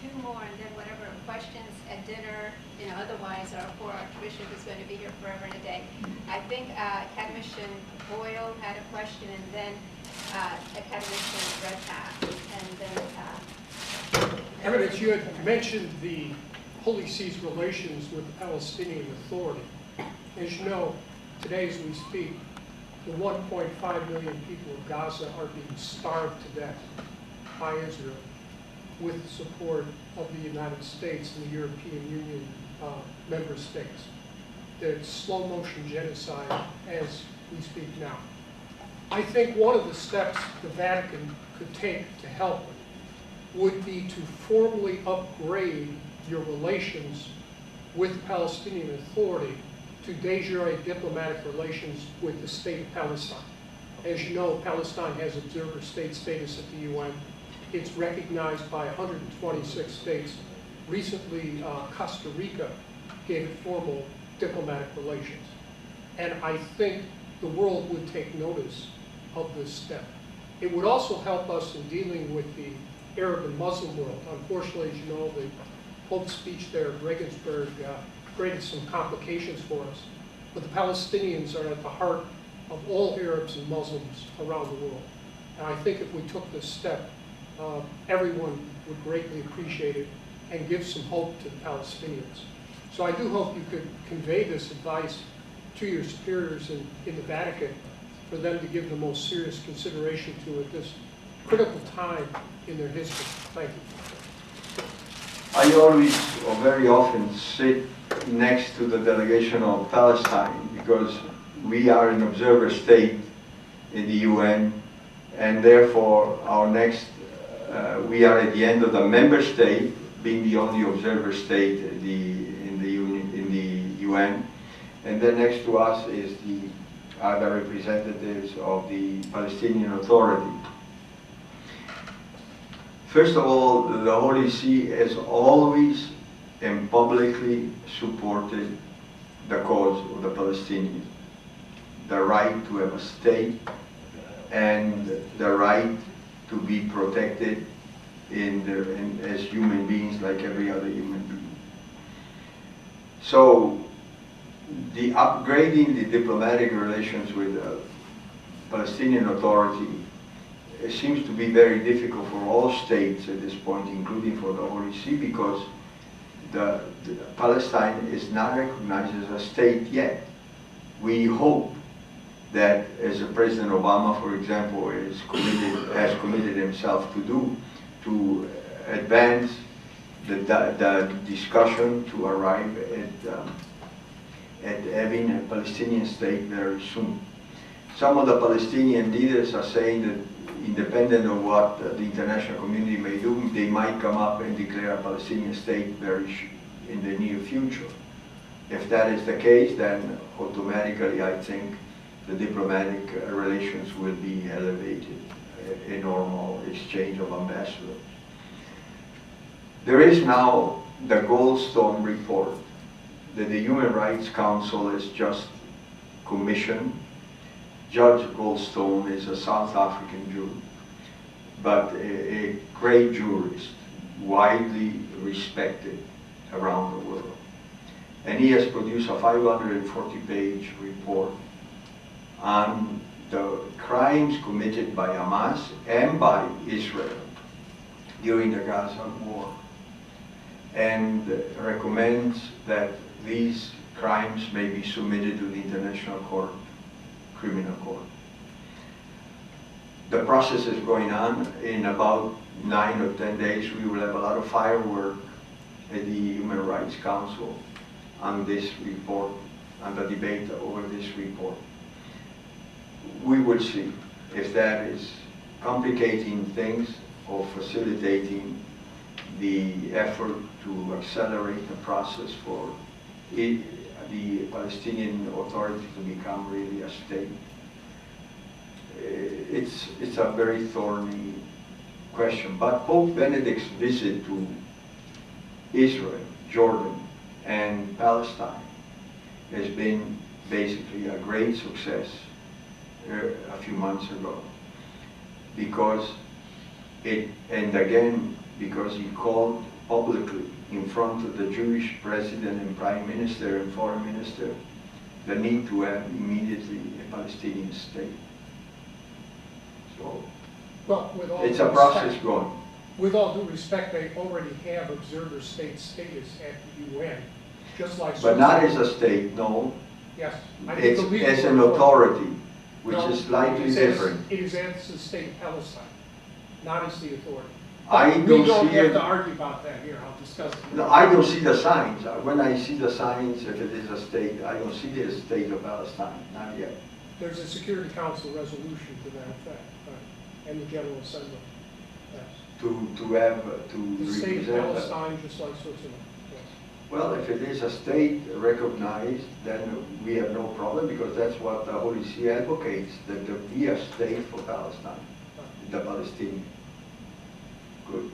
two more, and then whatever questions at dinner, otherwise our poor Archbishop is going to be here forever and a day. I think Academician Boyle had a question, and then Academician Redpath, and then... Eminence, you had mentioned the Holy See's relations with the Palestinian Authority. As you know, today as we speak, the 1.5 million people of Gaza are being starved to death by Israel with the support of the United States and the European Union member states. It's slow motion genocide as we speak now. I think one of the steps the Vatican could take to help would be to formally upgrade your relations with the Palestinian Authority to de jure diplomatic relations with the state of Palestine. As you know, Palestine has observer state status at the UN. It's recognized by 126 states. Recently, Costa Rica gave it formal diplomatic relations. And I think the world would take notice of this step. It would also help us in dealing with the Arab and Muslim world. Unfortunately, as you know, the Pope's speech there at Regensburg created some complications for us. But the Palestinians are at the heart of all Arabs and Muslims around the world. And I think if we took this step, everyone would greatly appreciate it and give some hope to the Palestinians. So I do hope you could convey this advice to your superiors in the Vatican for them to give the most serious consideration to at this critical time in their history. Thank you. I always, or very often, sit next to the delegation of Palestine because we are an observer state in the UN, and therefore our next, we are at the end of the member state, being the only observer state in the UN, and then next to us is are the representatives of the Palestinian Authority. First of all, the Holy See has always and publicly supported the cause of the Palestinians, the right to have a state and the right to be protected as human beings like every other human being. So the upgrading the diplomatic relations with the Palestinian Authority, it seems to be very difficult for all states at this point, including for the Holy See, because the Palestine is not recognized as a state yet. We hope that, as President Obama, for example, has committed himself to do, to advance the discussion to arrive at having a Palestinian state very soon. Some of the Palestinian leaders are saying that independent of what the international community may do, they might come up and declare a Palestinian state in the near future. If that is the case, then automatically I think the diplomatic relations will be elevated, a normal exchange of ambassadors. There is now the Goldstone report that the Human Rights Council has just commissioned. Judge Goldstone is a South African Jew, but a great jurist, widely respected around the world. And he has produced a 540-page report on the crimes committed by Hamas and by Israel during the Gaza war, and recommends that these crimes may be submitted to the International Criminal Court. The process is going on. In about 9 or 10 days, we will have a lot of firework at the Human Rights Council on this report, on the debate over this report. We will see if that is complicating things or facilitating the effort to accelerate the process for the Palestinian Authority to become really a state. It's a very thorny question, but Pope Benedict's visit to Israel, Jordan, and Palestine has been basically a great success a few months ago, because and again, because he called publicly in front of the Jewish president and prime minister and foreign minister the need to have immediately a Palestinian state. So Well, with all it's due a process respect- going. With all due respect, they already have observer state status at the UN, just like. But not as Switzerland. a state, no. Yes. I think It's the legal as an word for it- authority, which No, is slightly it is as- different. It is as the state of Palestine, not as the authority. I We don't don't see have it. to argue about that here, I'll discuss it. No, I don't see the signs. When I see the signs, if it is a state, I don't see the state of Palestine, not yet. There's a Security Council resolution to that effect, and the General Assembly. Yes. To have, to The state of represent. Palestine, just like Switzerland, yes. Well, if it is a state recognized, then we have no problem, because that's what the Holy See advocates, that there be a state for Palestine, the Palestinian. Good.